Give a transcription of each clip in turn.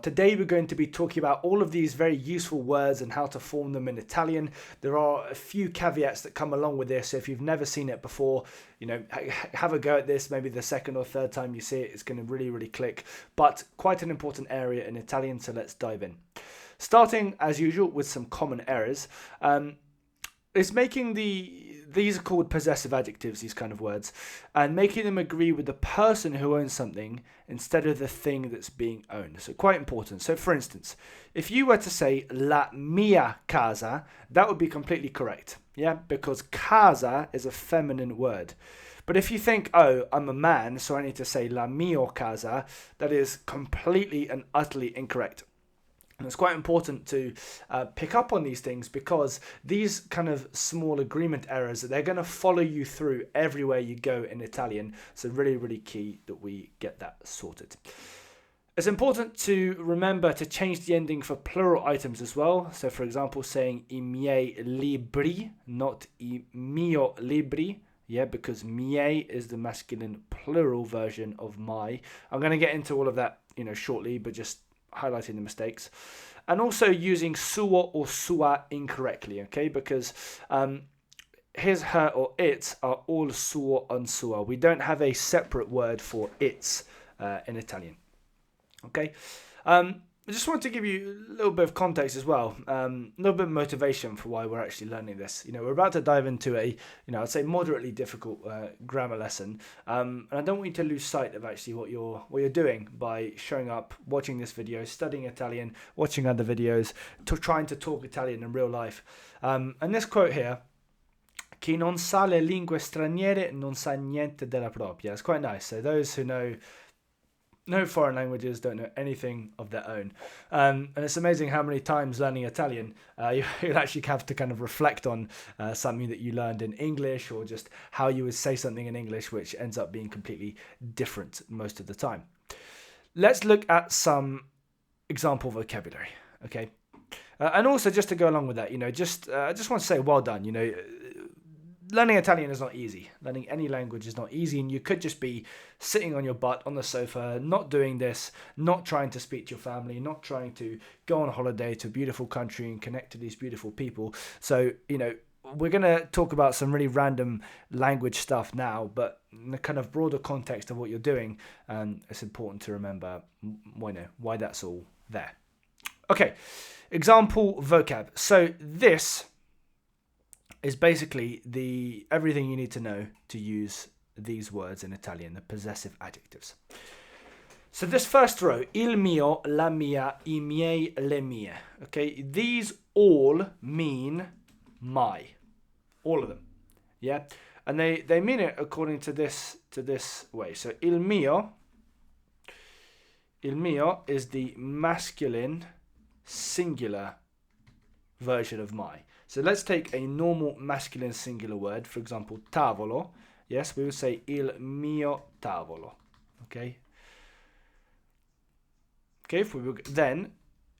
Today we're going to be talking about all of these very useful words and how to form them in Italian. There are a few caveats that come along with this, so if you've never seen it before, have a go at this. Maybe the second or third time you see it, it's going to really click. But quite an important area in Italian, so let's dive in. Starting, as usual, with some common errors. It's making these are called possessive adjectives, these kind of words, and making them agree with the person who owns something instead of the thing that's being owned. So quite important. So for instance, if you were to say la mia casa, that would be completely correct. Yeah, because casa is a feminine word. But if you think, oh, I'm a man, so I need to say la mio casa, that is completely and utterly incorrect. And it's quite important to pick up on these things because these kind of small agreement errors, they're going to follow you through everywhere you go in Italian. So really key that we get that sorted. It's important to remember to change the ending for plural items as well. So for example, saying I miei libri, not I mio libri. Yeah, because miei is the masculine plural version of my. I'm going to get into all of that, shortly, but just highlighting the mistakes, and also using suo or sua incorrectly, okay, because his, her, or its are all suo and sua. We don't have a separate word for its in Italian, okay. I just want to give you a little bit of context as well, a little bit of motivation for why we're actually learning this. We're about to dive into a, I'd say moderately difficult grammar lesson, and I don't want you to lose sight of actually what you're doing by showing up, watching this video, studying Italian, watching other videos, trying to talk Italian in real life. And this quote here, chi non sa le lingue straniere non sa niente della propria. It's quite nice. So those who know no foreign languages don't know anything of their own. And it's amazing how many times learning Italian, you'll actually have to kind of reflect on something that you learned in English, or just how you would say something in English, which ends up being completely different most of the time. Let's look at some example vocabulary, okay? And also, just to go along with that, I just want to say well done. Learning Italian is not easy. Learning any language is not easy, and you could just be sitting on your butt on the sofa, not doing this, not trying to speak to your family, not trying to go on holiday to a beautiful country and connect to these beautiful people. So, we're going to talk about some really random language stuff now, but in the kind of broader context of what you're doing, it's important to remember why that's all there. Okay, example vocab. So this is basically everything you need to know to use these words in Italian, the possessive adjectives. So this first row, il mio, la mia, I miei, le mie. Okay, these all mean my, all of them. Yeah, and they mean it according to this way. So il mio is the masculine singular version of my. So let's take a normal masculine singular word, for example, tavolo. Yes, we would say il mio tavolo. Okay. Okay. Then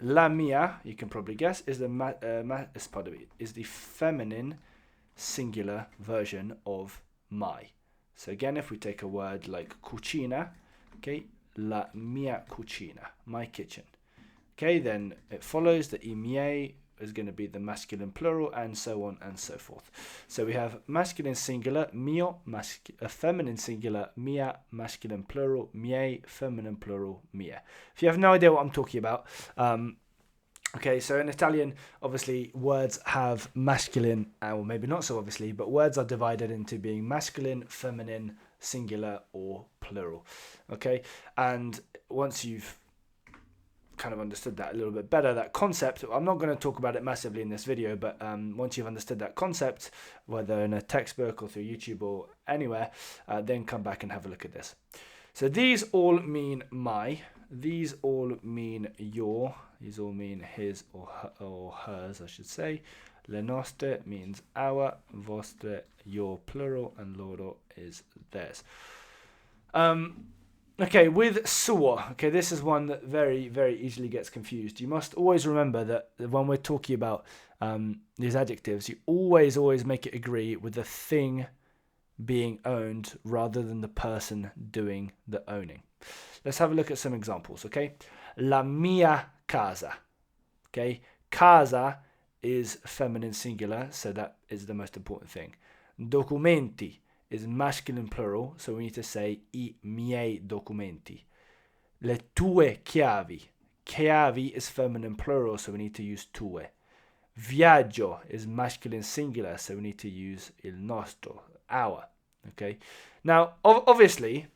la mia, you can probably guess, is the feminine singular version of my. So again, if we take a word like cucina, okay, la mia cucina, my kitchen. Okay, then it follows that I miei is going to be the masculine plural, and so on and so forth. So we have masculine singular, mio, feminine singular, mia, masculine plural, miei, feminine plural, mia. If you have no idea what I'm talking about, okay, so in Italian, obviously, words have masculine, or maybe not so obviously, but words are divided into being masculine, feminine, singular, or plural. Okay, and once you've kind of understood that a little bit better, that concept, I'm not going to talk about it massively in this video, but once you've understood that concept, whether in a textbook or through YouTube or anywhere, then come back and have a look at this. So these all mean my, these all mean your, these all mean his or hers, I should say. Le nostre means our, vostre, your plural, and loro is theirs. Okay, with suo, okay, this is one that very easily gets confused. You must always remember that when we're talking about these adjectives, you always make it agree with the thing being owned rather than the person doing the owning. Let's have a look at some examples, okay? La mia casa. Okay, casa is feminine singular, so that is the most important thing. Documenti is masculine plural, so we need to say I miei documenti. Le tue chiavi. Chiavi is feminine plural, so we need to use tue. Viaggio is masculine singular, so we need to use il nostro, our. Okay. Now, obviously,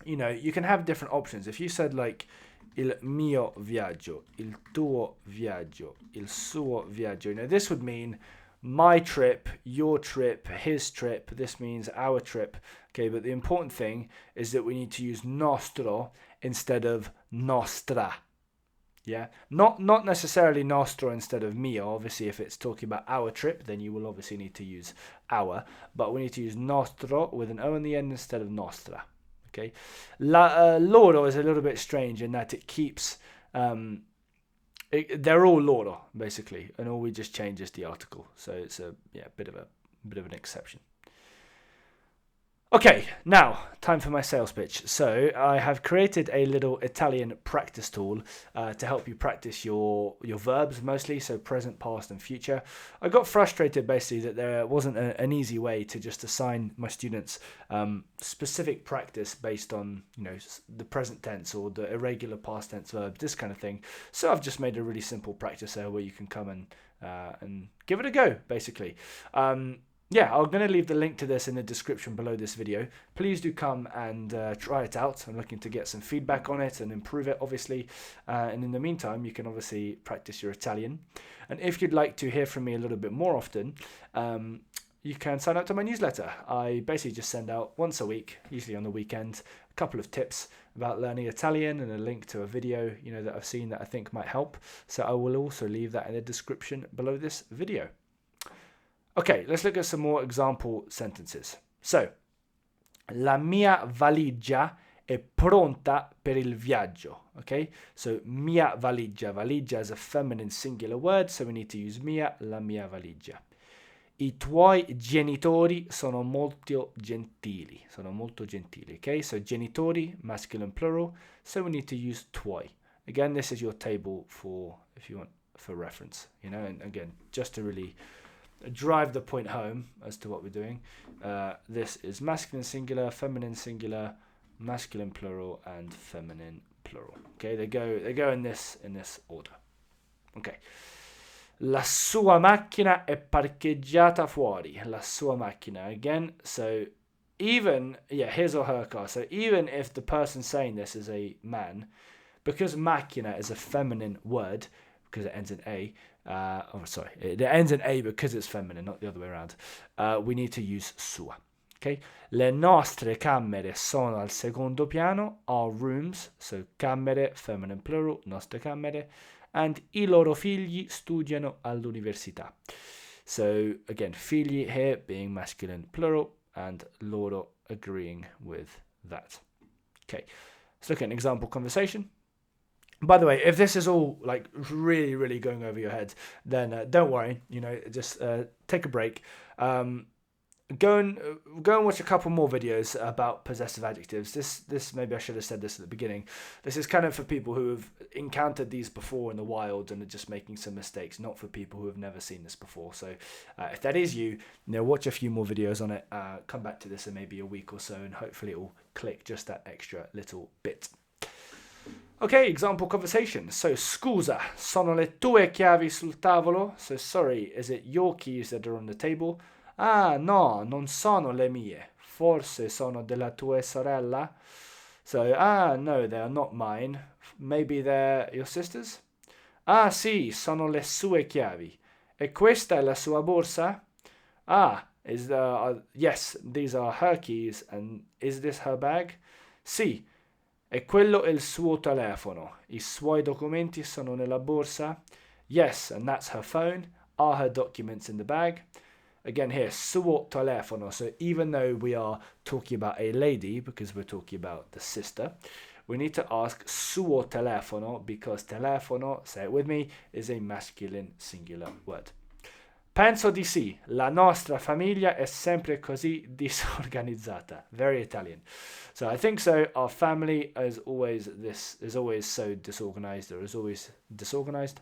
you know, you can have different options. If you said like il mio viaggio, il tuo viaggio, il suo viaggio, you know, this would mean my trip, your trip, his trip. This means our trip. Okay, but the important thing is that we need to use nostro instead of nostra. Yeah, not necessarily nostro instead of mio. Obviously, if it's talking about our trip, then you will obviously need to use our, but we need to use nostro with an O in the end instead of nostra. Okay, loro is a little bit strange in that it keeps they're all loro basically, and all we just change is the article. So it's a bit of an exception. Okay, now time for my sales pitch. So I have created a little Italian practice tool to help you practice your verbs mostly, so present, past, and future. I got frustrated basically that there wasn't an easy way to just assign my students specific practice based on, you know, the present tense or the irregular past tense verbs, this kind of thing. So I've just made a really simple practice there where you can come and give it a go, basically. Yeah, I'm going to leave the link to this in the description below this video. Please do come and try it out. I'm looking to get some feedback on it and improve it, obviously. And in the meantime, you can obviously practice your Italian. And if you'd like to hear from me a little bit more often, you can sign up to my newsletter. I basically just send out once a week, usually on the weekend, a couple of tips about learning Italian and a link to a video, you know, that I've seen that I think might help. So I will also leave that in the description below this video. Okay, let's look at some more example sentences. So, la mia valigia è pronta per il viaggio. Okay, so mia valigia. Valigia is a feminine singular word, so we need to use mia, la mia valigia. I tuoi genitori sono molto gentili. Sono molto gentili. Okay, so genitori, masculine plural, so we need to use tuoi. Again, this is your table for, if you want, for reference, you know, and again, just to really drive the point home as to what we're doing. This is masculine singular, feminine singular, masculine plural, and feminine plural. Okay, they go in this order. Okay. La sua macchina è parcheggiata fuori. La sua macchina. Again, so even, his or her car. So even if the person saying this is a man, because macchina is a feminine word, because it ends in A, it ends in A because it's feminine, not the other way around. We need to use sua. Okay. Le nostre camere sono al secondo piano. Our rooms, so camere, feminine plural, nostre camere, and I loro figli studiano all'università. So again, figli here being masculine plural, and loro agreeing with that. Okay. Let's look at an example conversation. By the way, if this is all like really, really going over your head, then don't worry. You know, just take a break. Go and watch a couple more videos about possessive adjectives. This maybe I should have said this at the beginning. This is kind of for people who have encountered these before in the wild and are just making some mistakes, not for people who have never seen this before. So if that is you, watch a few more videos on it. Come back to this in maybe a week or so, and hopefully it will click just that extra little bit. Okay, example conversation. So, scusa, sono le tue chiavi sul tavolo? So, sorry, is it your keys that are on the table? Ah, no, non sono le mie. Forse sono della tua sorella? So, no, they are not mine. Maybe they're your sister's? Ah, sì, sono le sue chiavi. E questa è la sua borsa? Ah, yes, these are her keys, and is this her bag? Sì. E quello è il suo telefono. I suoi documenti sono nella borsa. Yes, and that's her phone. Are her documents in the bag? Again here, suo telefono. So even though we are talking about a lady, because we're talking about the sister, we need to ask suo telefono, because telefono, say it with me, is a masculine singular word. Penso di sì. La nostra famiglia è sempre così disorganizzata. Very Italian. So I think so. Our family is always so disorganized, or is always disorganized.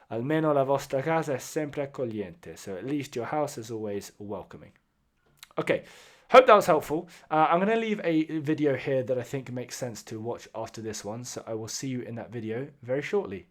Almeno la vostra casa è sempre accogliente. So at least your house is always welcoming. Okay. Hope that was helpful. I'm going to leave a video here that I think makes sense to watch after this one. So I will see you in that video very shortly.